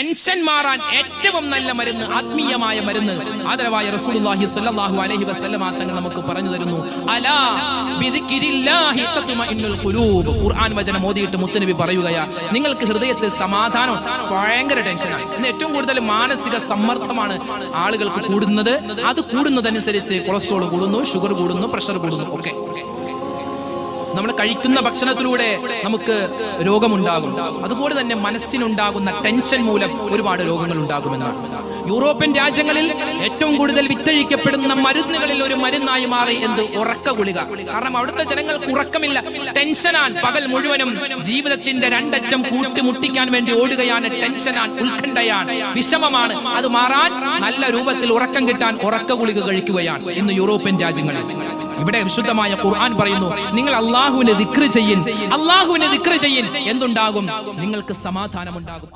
Tension മാറാൻ ഏറ്റവും നല്ല മരുന്ന്, ആത്മീയമായ മരുന്ന് ആദരവായ റസൂലുള്ളാഹി സ്വല്ലല്ലാഹു അലൈഹി വസല്ലമ തങ്ങൾ നമുക്ക് പറഞ്ഞു തരുന്നു. അലാ ബിദിക്രില്ലാഹി തത്മഇന്നുൽ ഖുലൂബ്. ഖുർആൻ വചനം ഓതിയിട്ട് മുത്തുനബി പറയുകയാ, നിങ്ങൾക്ക് ഹൃദയത്തിൽ സമാധാനം, ഭയങ്കര ടെൻഷനാണ്. ഇന്ന് ഏറ്റവും കൂടുതൽ മാനസിക സമ്മർദ്ദമാണ് ആളുകൾക്ക് കൂടുന്നത്. അത് കൂടുന്നതനുസരിച്ച് കൊളസ്ട്രോൾ കൂടുന്നു, ഷുഗർ കൂടുന്നു, പ്രഷർ കൂടുന്നു. ഒക്കെ നമ്മൾ കഴിക്കുന്ന ഭക്ഷണത്തിലൂടെ നമുക്ക് രോഗമുണ്ടാകും. അതുപോലെ തന്നെ മനസ്സിനുണ്ടാകുന്ന ടെൻഷൻ മൂലം ഒരുപാട് രോഗങ്ങൾ ഉണ്ടാകുമെന്നാണ്. യൂറോപ്യൻ രാജ്യങ്ങളിൽ ഏറ്റവും കൂടുതൽ വിറ്റഴിക്കപ്പെടുന്ന മരുന്നുകളിൽ ഒരു മരുന്നായി മാറി എന്ത്? ഉറക്ക ഗുളിക. കാരണം അവിടുത്തെ ജനങ്ങൾക്ക് ഉറക്കമില്ല, ടെൻഷനാൻ. പകൽ മുഴുവനും ജീവിതത്തിന്റെ രണ്ടറ്റം കൂട്ടിമുട്ടിക്കാൻ വേണ്ടി ഓടുകയാണ്. ടെൻഷനാൻ, ഉത്കണ്ഠയാണ്, വിഷമമാണ്. അത് മാറാൻ നല്ല രൂപത്തിൽ ഉറക്കം കിട്ടാൻ ഉറക്ക ഗുളിക കഴിക്കുകയാണ് ഇന്ന് യൂറോപ്യൻ രാജ്യങ്ങളിൽ. ഇവിടെ വിശുദ്ധമായ ഖുർആൻ പറയുന്നു, നിങ്ങൾ അള്ളാഹുവിനെ ദിക്ർ ചെയ്യിൻ, അള്ളാഹുവിനെ ദിക്ർ ചെയ്യിൻ, എന്തുണ്ടാകും? നിങ്ങൾക്ക് സമാധാനമുണ്ടാകും.